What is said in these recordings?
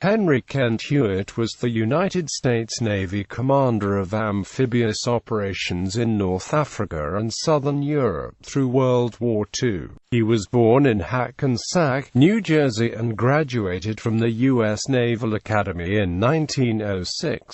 Henry Kent Hewitt was the United States Navy commander of amphibious operations in North Africa and Southern Europe through World War II. He was born in Hackensack, New Jersey and graduated from the U.S. Naval Academy in 1906.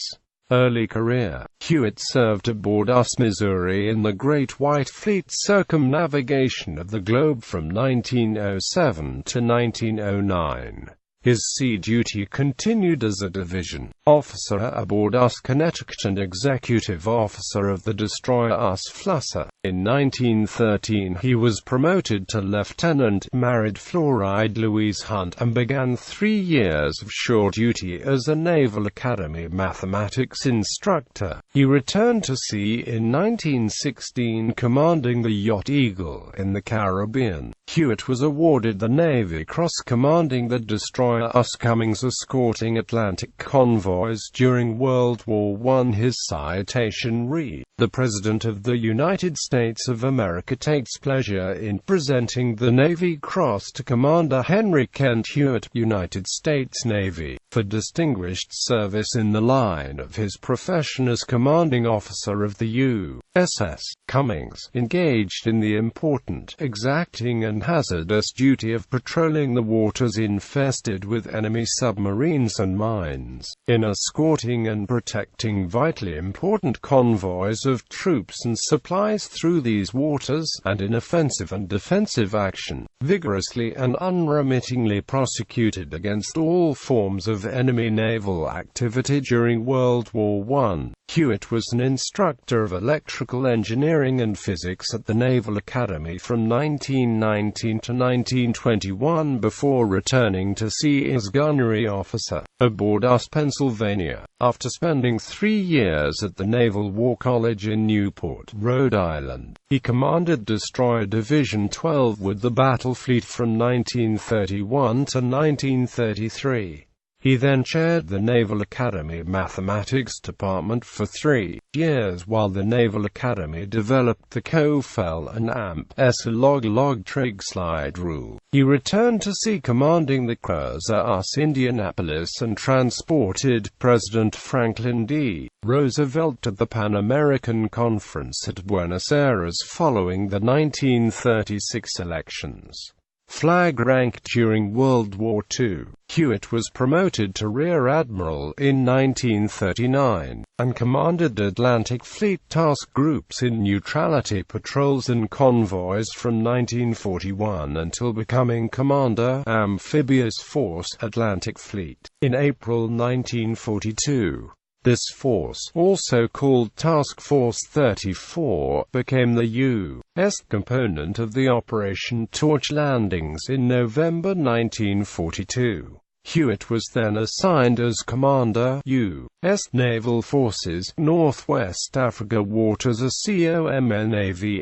Early career: Hewitt served aboard U.S. Missouri in the Great White Fleet circumnavigation of the globe from 1907 to 1909. His sea duty continued as a division officer aboard U.S. Connecticut and executive officer of the destroyer U.S. Flusser. In 1913 he was promoted to lieutenant, married Floride Louise Hunt, and began 3 years of shore duty as a Naval Academy mathematics instructor. He returned to sea in 1916 commanding the yacht Eagle in the Caribbean. Hewitt was awarded the Navy Cross commanding the destroyer U.S. Cummings escorting Atlantic convoys during World War I. His citation read, "The President of the United States of America takes pleasure in presenting the Navy Cross to Commander Henry Kent Hewitt, United States Navy, for distinguished service in the line of his profession as commanding officer of the U.S.S. Cummings, engaged in the important, exacting and hazardous duty of patrolling the waters infested with enemy submarines and mines, in escorting and protecting vitally important convoys of troops and supplies through these waters, and in offensive and defensive action, vigorously and unremittingly prosecuted against all forms of enemy naval activity during World War I. Hewitt was an instructor of electrical engineering and physics at the Naval Academy from 1919 to 1921 before returning to sea as gunnery officer aboard U.S. Pennsylvania. After spending 3 years at the Naval War College in Newport, Rhode Island, he commanded Destroyer Division 12 with the battle fleet from 1931 to 1933. He then chaired the Naval Academy Mathematics Department for 3 years while the Naval Academy developed the Kofel and amphibious log-log trig slide rule. He returned to sea commanding the cruiser U.S. Indianapolis and transported President Franklin D. Roosevelt to the Pan American Conference at Buenos Aires following the 1936 elections. Flag rank during World War II, Hewitt was promoted to Rear Admiral in 1939, and commanded Atlantic Fleet task groups in neutrality patrols and convoys from 1941 until becoming Commander, Amphibious Force, Atlantic Fleet, in April 1942. This force, also called Task Force 34, became the U.S. component of the Operation Torch landings in November 1942. Hewitt was then assigned as Commander, U.S. Naval Forces, Northwest Africa Waters as COMNAVNAW.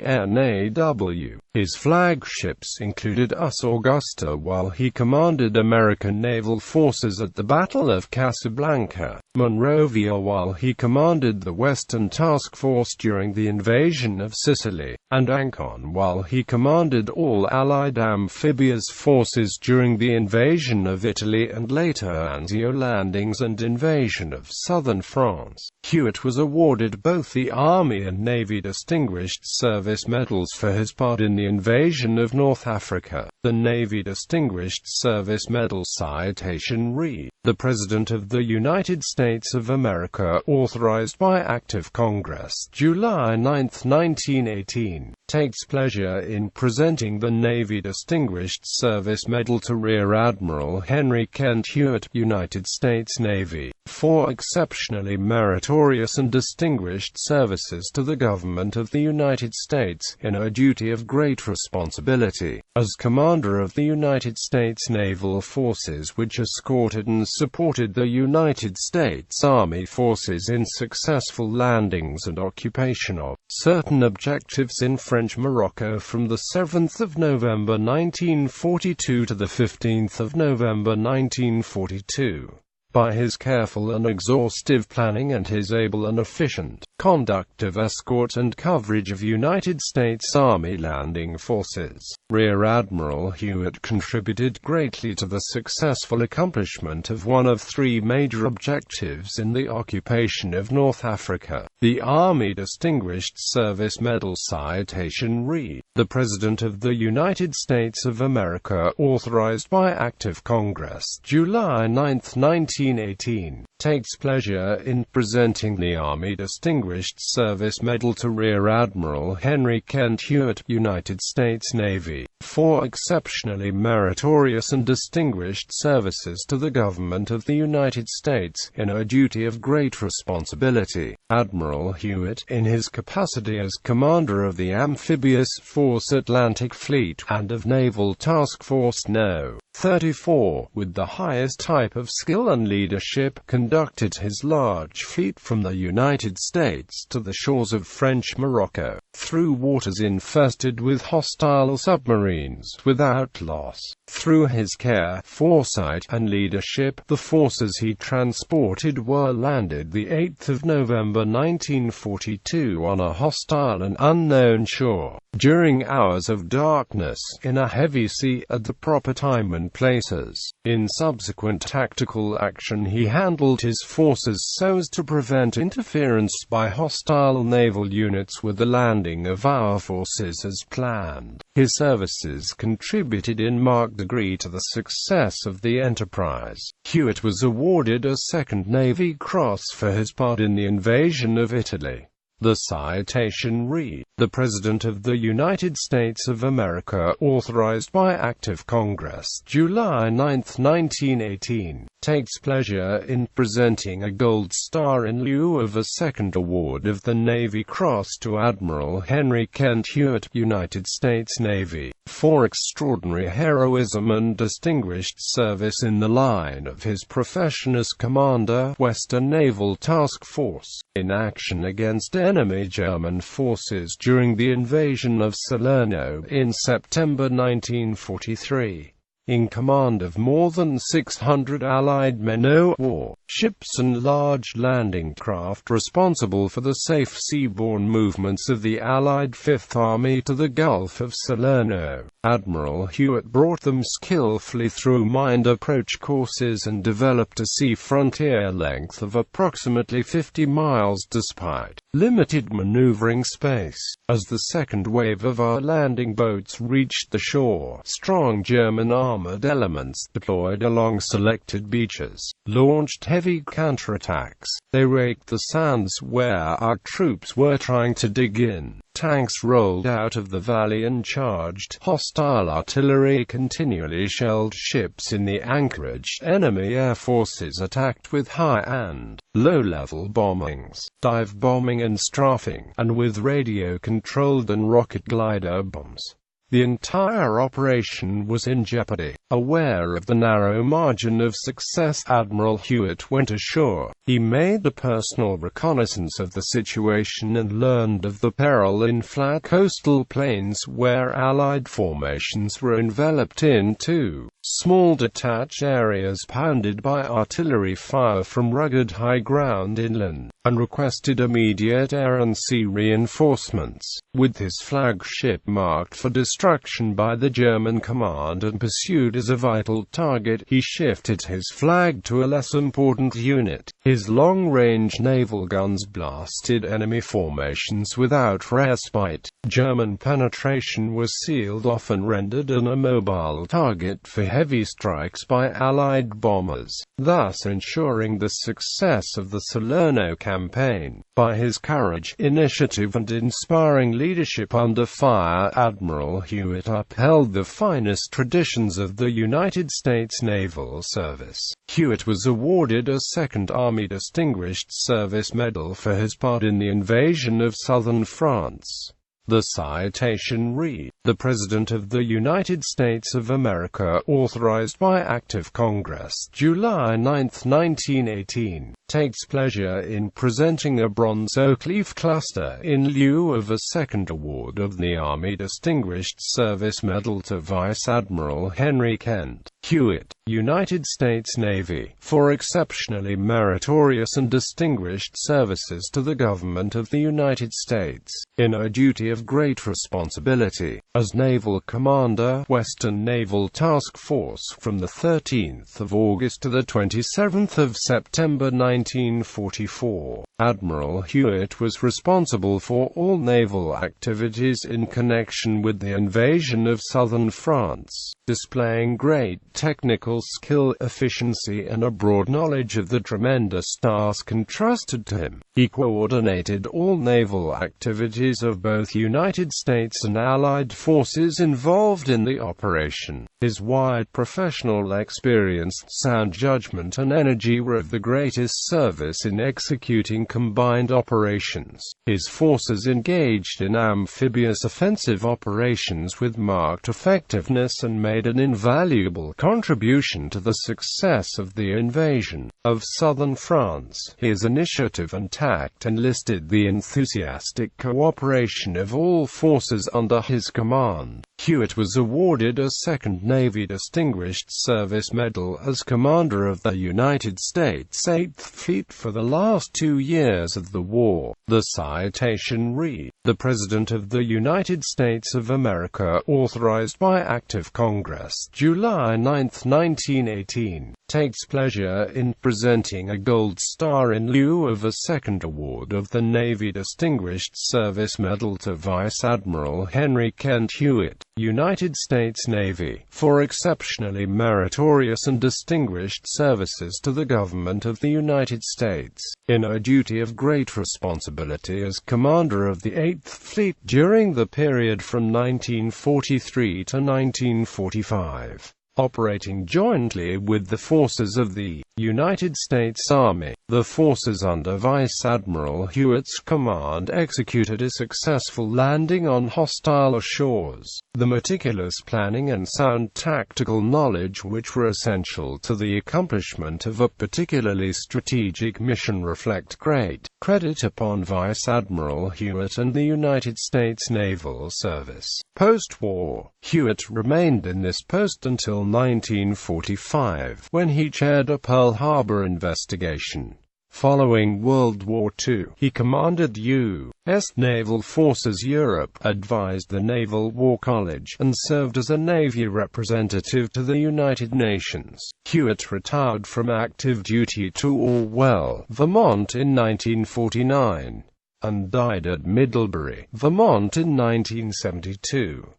His flagships included US Augusta while he commanded American Naval Forces at the Battle of Casablanca, Monrovia while he commanded the Western Task Force during the invasion of Sicily, and Ancon while he commanded all Allied amphibious forces during the invasion of Italy and later Anzio landings and invasion of southern France. Hewitt was awarded both the Army and Navy Distinguished Service Medals for his part in the invasion of North Africa. The Navy Distinguished Service Medal citation read, "The President of the United States of America, authorized by Act of Congress, July 9, 1918, takes pleasure in presenting the Navy Distinguished Service Medal to Rear Admiral Henry Kent Hewitt, United States Navy, for exceptionally meritorious and distinguished services to the government of the United States, in a duty of great responsibility, as Commander of the United States Naval Forces which escorted and supported the United States Army forces in successful landings and occupation of certain objectives in French Morocco from the 7th of November 1942 to the 15th of November 1942. by his careful and exhaustive planning and his able and efficient conduct of escort and coverage of United States Army landing forces. Rear Admiral Hewitt contributed greatly to the successful accomplishment of one of three major objectives in the occupation of North Africa. The Army Distinguished Service Medal Citation Re. The President of the United States of America, authorized by Act of Congress, July 9, 1918, takes pleasure in presenting the Army Distinguished Service Medal to Rear Admiral Henry Kent Hewitt, United States Navy, for exceptionally meritorious and distinguished services to the government of the United States, in a duty of great responsibility. Admiral Hewitt, in his capacity as commander of the Amphibious Force Atlantic Fleet, and of Naval Task Force No. 34, with the highest type of skill and leadership, conducted his large fleet from the United States to the shores of French Morocco, through waters infested with hostile submarines, without loss. Through his care, foresight, and leadership, the forces he transported were landed the 8th of November 1942 on a hostile and unknown shore, during hours of darkness, in a heavy sea, at the proper time and places. In subsequent tactical action he handled his forces so as to prevent interference by hostile naval units with the landing of our forces as planned. His services contributed in marked degree to the success of the enterprise. Hewitt was awarded a Second Navy Cross for his part in the invasion of Italy. The citation Re. The President of the United States of America, authorized by Act of Congress, July 9, 1918, takes pleasure in presenting a Gold Star in lieu of a second award of the Navy Cross to Admiral Henry Kent Hewitt, United States Navy, for extraordinary heroism and distinguished service in the line of his profession as Commander, Western Naval Task Force, in action against enemy German forces during the invasion of Salerno in September 1943. In command of more than 600 Allied men-o'-war ships and large landing craft responsible for the safe seaborne movements of the Allied Fifth Army to the Gulf of Salerno, Admiral Hewitt brought them skillfully through mined approach courses and developed a sea frontier length of approximately 50 miles despite limited maneuvering space. As the second wave of our landing boats reached the shore, strong German armored elements deployed along selected beaches launched heavy counterattacks. They raked the sands where our troops were trying to dig in. Tanks rolled out of the valley and charged. Hostile artillery continually shelled ships in the anchorage. Enemy air forces attacked with high and low-level bombings, dive bombing and strafing, and with radio-controlled and rocket glider bombs. The entire operation was in jeopardy. Aware of the narrow margin of success, Admiral Hewitt went ashore. He made a personal reconnaissance of the situation and learned of the peril in flat coastal plains where Allied formations were enveloped in two small detached areas pounded by artillery fire from rugged high ground inland, and requested immediate air and sea reinforcements. With his flagship marked for destruction by the German command and pursued as a vital target, he shifted his flag to a less important unit. His long-range naval guns blasted enemy formations without respite. German penetration was sealed off and rendered an immobile target for heavy strikes by Allied bombers, thus ensuring the success of the Salerno campaign. By his courage, initiative and inspiring leadership under fire, Admiral Hewitt upheld the finest traditions of the United States Naval Service. Hewitt was awarded a Second Army Distinguished Service Medal for his part in the invasion of southern France. The citation Re. The President of the United States of America, authorized by Act of Congress, July 9, 1918, takes pleasure in presenting a bronze oak leaf cluster in lieu of a second award of the Army Distinguished Service Medal to Vice Admiral Henry Kent Hewitt. United States Navy, for exceptionally meritorious and distinguished services to the government of the United States, in a duty of great responsibility, as Naval Commander, Western Naval Task Force from the 13th of August to the 27th of September 1944. Admiral Hewitt was responsible for all naval activities in connection with the invasion of southern France, displaying great technical skill, efficiency, and a broad knowledge of the tremendous task entrusted to him. He coordinated all naval activities of both United States and Allied forces involved in the operation. His wide professional experience, sound judgment, and energy were of the greatest service in executing combined operations. His forces engaged in amphibious offensive operations with marked effectiveness and made an invaluable contribution to the success of the invasion of southern France. His initiative and tact enlisted the enthusiastic cooperation of all forces under his command. Hewitt was awarded a Second Navy Distinguished Service Medal as Commander of the United States 8th Fleet for the last 2 years of the war. The citation read, "The President of the United States of America, authorized by Act of Congress, July 9, 1918, takes pleasure in presenting a Gold Star in lieu of a second award of the Navy Distinguished Service Medal to Vice Admiral Henry Kent Hewitt, United States Navy, for exceptionally meritorious and distinguished services to the government of the United States, in a duty of great responsibility as Commander of the 8th Fleet during the period from 1943 to 1945. Operating jointly with the forces of the United States Army, the forces under Vice Admiral Hewitt's command executed a successful landing on hostile shores. The meticulous planning and sound tactical knowledge which were essential to the accomplishment of a particularly strategic mission reflect great credit upon Vice Admiral Hewitt and the United States Naval Service. Post-war, Hewitt remained in this post until 1945, when he chaired a Pearl Harbor investigation. Following World War II, he commanded U.S. Naval Forces Europe, advised the Naval War College, and served as a Navy representative to the United Nations. Hewitt retired from active duty to Orwell, Vermont in 1949, and died at Middlebury, Vermont in 1972.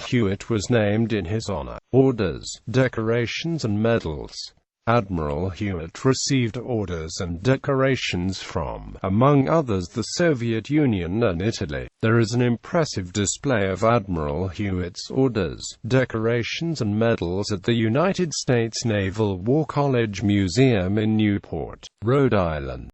Hewitt was named in his honor. Orders, decorations and medals. Admiral Hewitt received orders and decorations from, among others, the Soviet Union and Italy. There is an impressive display of Admiral Hewitt's orders, decorations and medals at the United States Naval War College Museum in Newport, Rhode Island.